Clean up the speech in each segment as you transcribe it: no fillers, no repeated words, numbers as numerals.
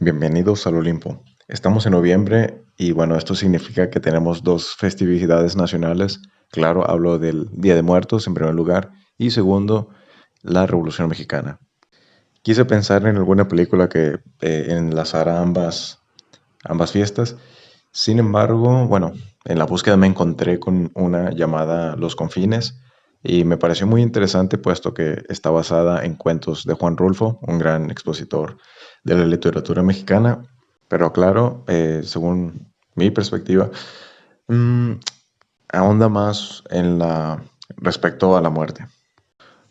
Bienvenidos al Olimpo. Estamos en noviembre y bueno, esto significa que tenemos dos festividades nacionales. Claro, hablo del Día de Muertos en primer lugar y segundo, la Revolución Mexicana. Quise pensar en alguna película que enlazara ambas fiestas. Sin embargo, bueno, en la búsqueda me encontré con una llamada Los Confines y me pareció muy interesante puesto que está basada en cuentos de Juan Rulfo, un gran expositor de la literatura mexicana. Pero claro, según mi perspectiva, mm, ahonda más en la respecto a la muerte.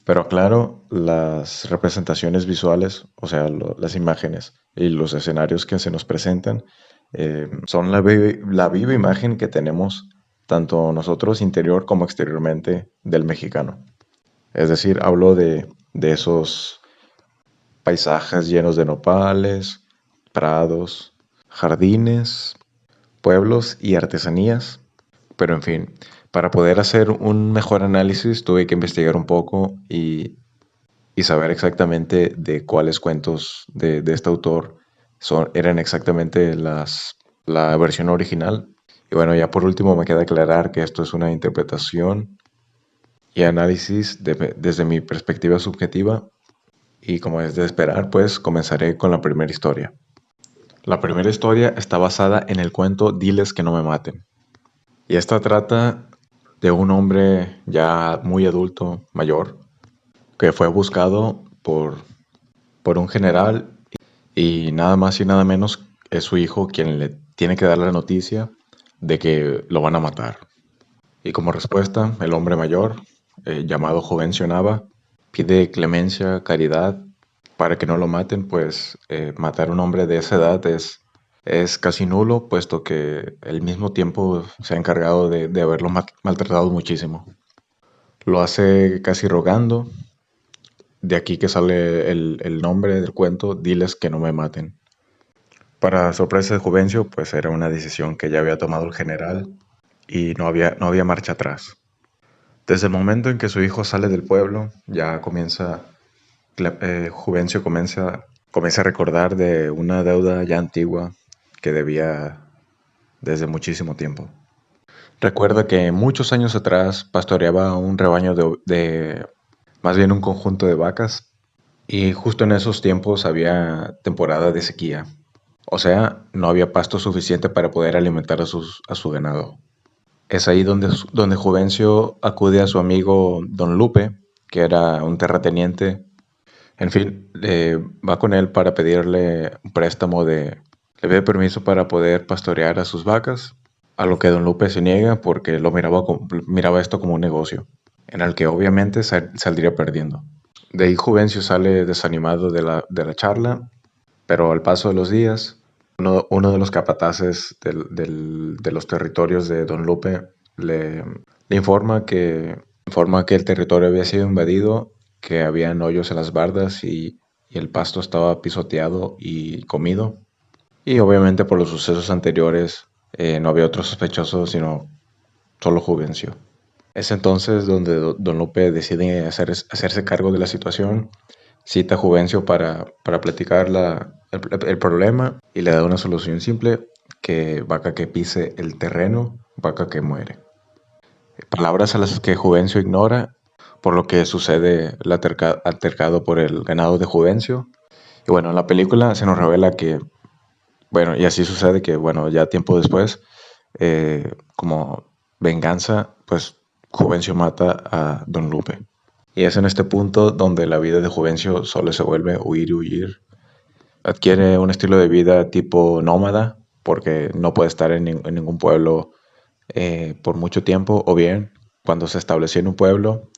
Pero claro, las representaciones visuales, o sea, las imágenes y los escenarios que se nos presentan, son la viva imagen que tenemos tanto nosotros interior como exteriormente del mexicano. Es decir, hablo de esos paisajes llenos de nopales, prados, jardines, pueblos y artesanías. Pero en fin, para poder hacer un mejor análisis tuve que investigar un poco y saber exactamente de cuáles cuentos de este autor eran exactamente la versión original. Y bueno, ya por último me queda aclarar que esto es una interpretación y análisis desde mi perspectiva subjetiva. Y como es de esperar, pues comenzaré con la primera historia. La primera historia está basada en el cuento Diles que no me maten. Y esta trata de un hombre ya muy adulto, mayor, que fue buscado por un general y nada más y nada menos es su hijo quien le tiene que dar la noticia de que lo van a matar. Y como respuesta, el hombre mayor, llamado Jovencio Nava, pide clemencia, caridad, para que no lo maten, pues matar a un hombre de esa edad es casi nulo, puesto que al mismo tiempo se ha encargado de haberlo maltratado muchísimo. Lo hace casi rogando, de aquí que sale el nombre del cuento, Diles que no me maten. Para sorpresa de Juvencio, pues era una decisión que ya había tomado el general y no había marcha atrás. Desde el momento en que su hijo sale del pueblo, ya Juvencio comienza a recordar de una deuda ya antigua que debía desde muchísimo tiempo. Recuerda que muchos años atrás pastoreaba un rebaño más bien un conjunto de vacas, y justo en esos tiempos había temporada de sequía. O sea, no había pasto suficiente para poder alimentar a su ganado. Es ahí donde Juvencio acude a su amigo Don Lupe, que era un terrateniente. En fin, va con él para pedirle un préstamo le pide permiso para poder pastorear a sus vacas, a lo que Don Lupe se niega porque miraba esto como un negocio, en el que obviamente saldría perdiendo. De ahí Juvencio sale desanimado de la charla, pero al paso de los días, uno de los capataces de los territorios de Don Lupe le informa que el territorio había sido invadido, que habían hoyos en las bardas y el pasto estaba pisoteado y comido. Y obviamente por los sucesos anteriores no había otro sospechoso sino solo Juvencio. Es entonces donde Don Lupe decide hacerse cargo de la situación, cita a Juvencio para platicar el problema y le da una solución simple: que vaca que pise el terreno, vaca que muere. Palabras a las que Juvencio ignora, por lo que sucede el altercado por el ganado de Juvencio. Y bueno, en la película se nos revela que, bueno, y así sucede que, bueno, ya tiempo después, como venganza, pues Juvencio mata a Don Lupe. Y es en este punto donde la vida de Juvencio solo se vuelve huir y huir. Adquiere un estilo de vida tipo nómada, porque no puede estar en ningún pueblo por mucho tiempo, o bien, cuando se estableció en un pueblo,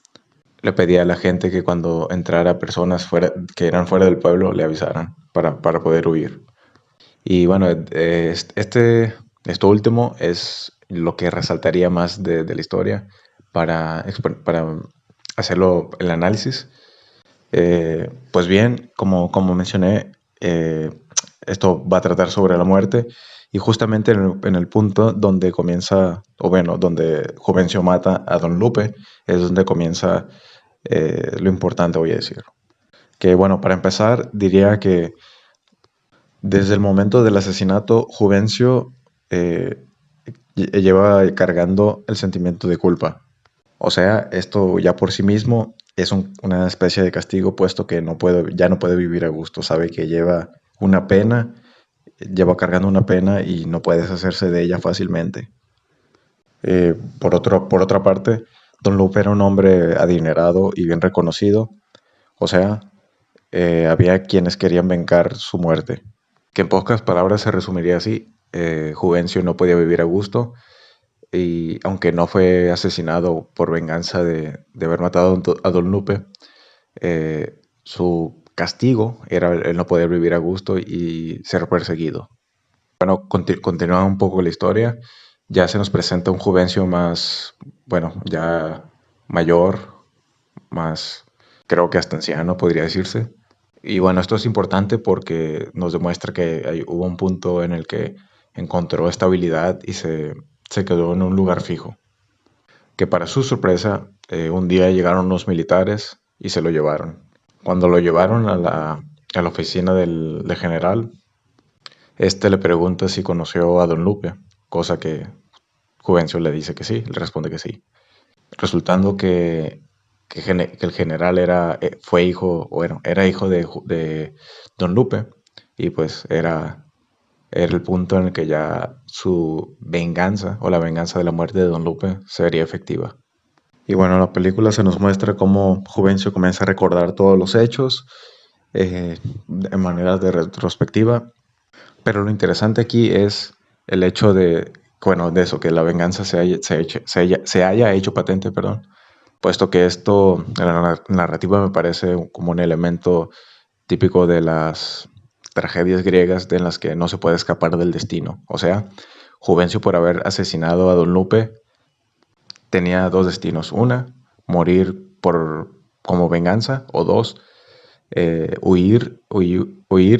le pedía a la gente que cuando entrara personas que eran fuera del pueblo, le avisaran para poder huir. Y bueno, esto último es lo que resaltaría más de la historia para hacerlo el análisis. Pues bien, como mencioné, esto va a tratar sobre la muerte y justamente en el punto donde comienza, o bueno, donde Juvencio mata a Don Lupe, es donde comienza lo importante, voy a decir. Que bueno, para empezar, diría que Desde el momento del asesinato, Juvencio eh, lleva cargando el sentimiento de culpa. O sea, esto ya por sí mismo es una especie de castigo, puesto que ya no puede vivir a gusto. Sabe que una pena, lleva cargando una pena y no puede deshacerse de ella fácilmente. Por otra parte, Don Lupe era un hombre adinerado y bien reconocido. O sea, había quienes querían vengar su muerte. Que en pocas palabras se resumiría así. Juvencio no podía vivir a gusto y aunque no fue asesinado por venganza de haber matado a Don Lupe, su castigo era el no poder vivir a gusto y ser perseguido. Bueno, continuando un poco la historia, ya se nos presenta un Juvencio más, bueno, ya mayor, más, creo que hasta anciano podría decirse. Y bueno, esto es importante porque nos demuestra que hubo un punto en el que encontró estabilidad y se quedó en un lugar fijo. Que para su sorpresa, un día llegaron unos militares y se lo llevaron. Cuando lo llevaron a la oficina del general, este le pregunta si conoció a Don Lupe, cosa que Juvencio le dice que sí, le responde que sí. Resultando que el general fue hijo, bueno, era hijo de Don Lupe, y pues era el punto en el que ya su venganza o la venganza de la muerte de Don Lupe sería efectiva. Y bueno, en la película se nos muestra cómo Juvencio comienza a recordar todos los hechos de manera de retrospectiva. Pero lo interesante aquí es el hecho bueno, de eso, que la venganza se haya hecho patente, perdón, puesto que esto en la narrativa me parece como un elemento típico de las tragedias griegas en las que no se puede escapar del destino. O sea, Juvencio por haber asesinado a Don Lupe tenía dos destinos. Una, morir como venganza, o dos, huir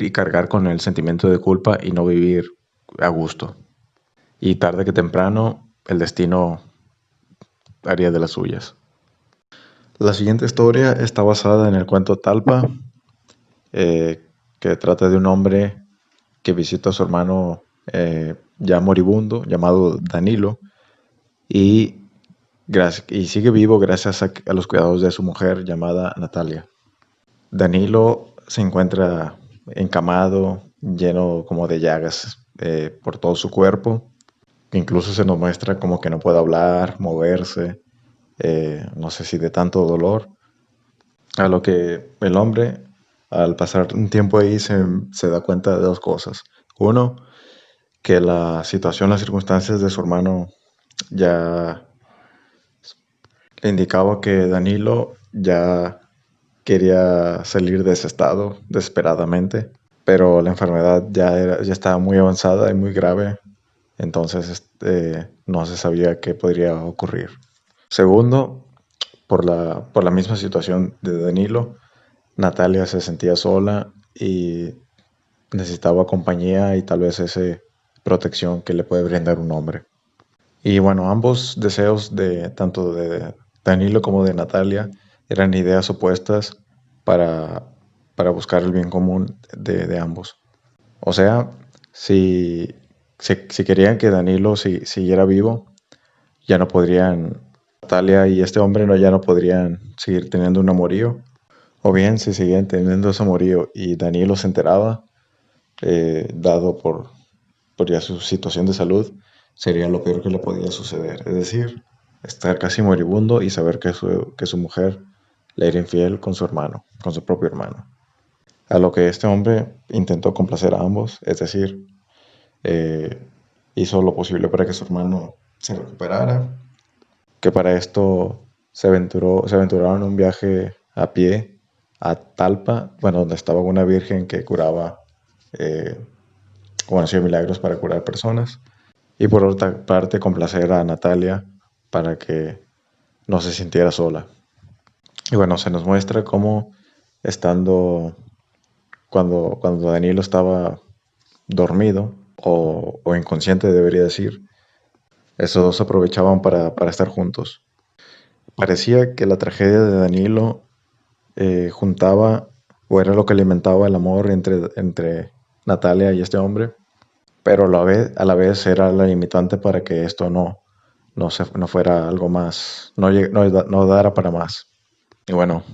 y cargar con el sentimiento de culpa y no vivir a gusto. Y tarde que temprano el destino haría de las suyas. La siguiente historia está basada en el cuento Talpa, que trata de un hombre que visita a su hermano ya moribundo, llamado Danilo, y, y sigue vivo gracias a los cuidados de su mujer llamada Natalia. Danilo se encuentra encamado, lleno como de llagas por todo su cuerpo. Incluso se nos muestra como que no puede hablar, moverse, no sé si de tanto dolor. A lo que el hombre, al pasar un tiempo ahí, se da cuenta de dos cosas. Uno, que la situación, las circunstancias de su hermano ya le indicaba que Danilo ya quería salir de ese estado desesperadamente, pero la enfermedad ya estaba muy avanzada y muy grave, entonces no se sabía qué podría ocurrir. Segundo, por la misma situación de Danilo, Natalia se sentía sola y necesitaba compañía y tal vez esa protección que le puede brindar un hombre. Y bueno, ambos deseos de tanto de Danilo como de Natalia eran ideas opuestas para, para buscar el bien común de ambos. O sea, si querían que Danilo siguiera vivo, ya no podrían, Natalia y este hombre ya no podrían seguir teniendo un amorío. O bien, si seguían teniendo ese amorío y Danilo se enteraba, dado por ya su situación de salud, sería lo peor que le podía suceder. Es decir, estar casi moribundo y saber que su mujer le era infiel con su hermano, con su propio hermano. A lo que este hombre intentó complacer a ambos, es decir, eh, hizo lo posible para que su hermano se recuperara, que para esto se aventuraron en un viaje a pie a Talpa, bueno, donde estaba una virgen que curaba, eh, bueno, hacía milagros para curar personas. Y por otra parte, complacer a Natalia para que no se sintiera sola. Y bueno, se nos muestra cómo cuando Danilo estaba dormido o inconsciente, debería decir, esos dos aprovechaban para estar juntos. Parecía que la tragedia de Danilo juntaba o era lo que alimentaba el amor entre Natalia y este hombre, pero a la vez era la limitante para que esto no fuera algo más, no dara para más. Y bueno,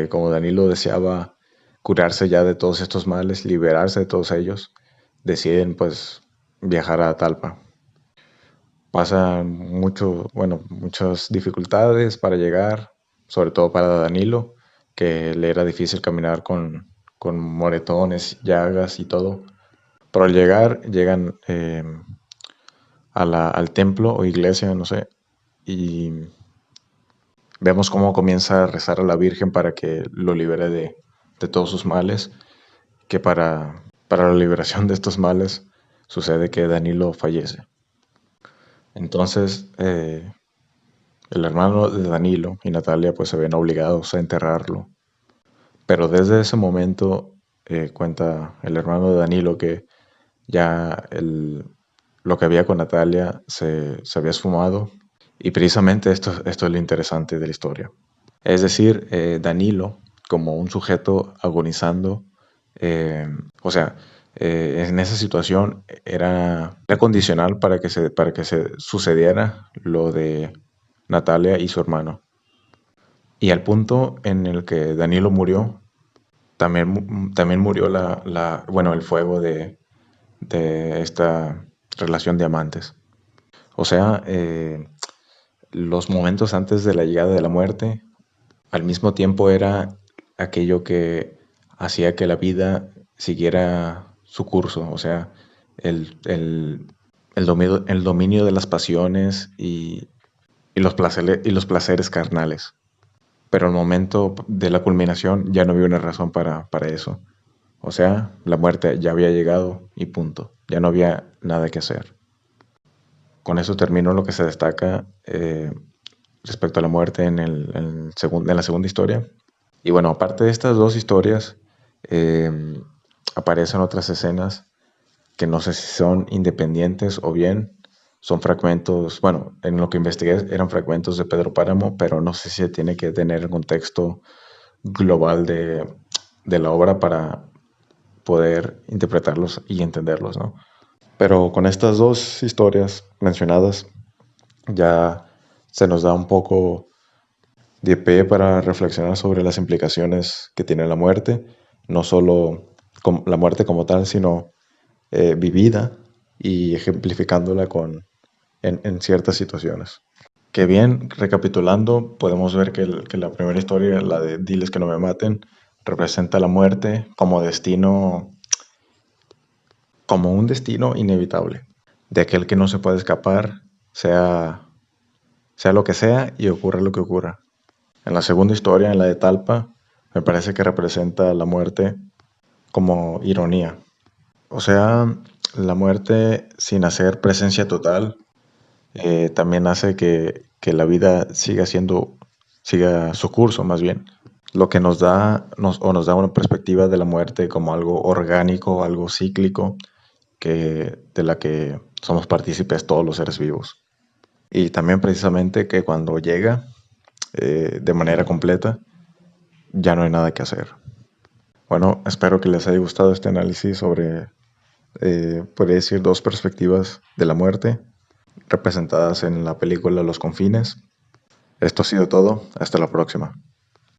como Danilo deseaba curarse ya de todos estos males, liberarse de todos ellos, deciden pues viajar a Talpa. Pasan muchas dificultades para llegar, sobre todo para Danilo, que le era difícil caminar con moretones, llagas y todo. Pero al llegan al templo o iglesia, no sé, y vemos cómo comienza a rezar a la Virgen para que lo libere de todos sus males, que para la liberación de estos males sucede que Danilo fallece. Entonces, el hermano de Danilo y Natalia pues se ven obligados a enterrarlo. Pero desde ese momento cuenta el hermano de Danilo que ya lo que había con Natalia se había esfumado. Y precisamente esto es lo interesante de la historia. Es decir, Danilo, como un sujeto agonizando, eh, o sea, en esa situación era condicional para que se sucediera lo de Natalia y su hermano. Y al punto en el que Danilo murió, también murió bueno, el fuego de esta relación de amantes. O sea, los momentos antes de la llegada de la muerte, al mismo tiempo era aquello que hacía que la vida siguiera su curso, o sea, el dominio de las pasiones y los placeres carnales. Pero al momento de la culminación ya no había una razón para eso. O sea, la muerte ya había llegado y punto. Ya no había nada que hacer. Con eso terminó lo que se destaca respecto a la muerte en la segunda historia. Y bueno, aparte de estas dos historias, eh, aparecen otras escenas que no sé si son independientes o bien son fragmentos, bueno, en lo que investigué eran fragmentos de Pedro Páramo, pero no sé si se tiene que tener el contexto global de la obra para poder interpretarlos y entenderlos, ¿no? Pero con estas dos historias mencionadas ya se nos da un poco de pie para reflexionar sobre las implicaciones que tiene la muerte, no solo la muerte como tal, sino vivida y ejemplificándola en ciertas situaciones. Que bien, recapitulando, podemos ver que la primera historia, la de Diles que no me maten, representa la muerte como un destino inevitable, de aquel que no se puede escapar, sea lo que sea y ocurra lo que ocurra. En la segunda historia, en la de Talpa, me parece que representa la muerte como ironía. O sea, la muerte sin hacer presencia total también hace que la vida siga su curso más bien. Lo que nos da una perspectiva de la muerte como algo orgánico, algo cíclico, de la que somos partícipes todos los seres vivos. Y también precisamente que cuando llega de manera completa, ya no hay nada que hacer. Bueno, espero que les haya gustado este análisis sobre, podría decir, dos perspectivas de la muerte representadas en la película Los Confines. Esto ha sido todo. Hasta la próxima.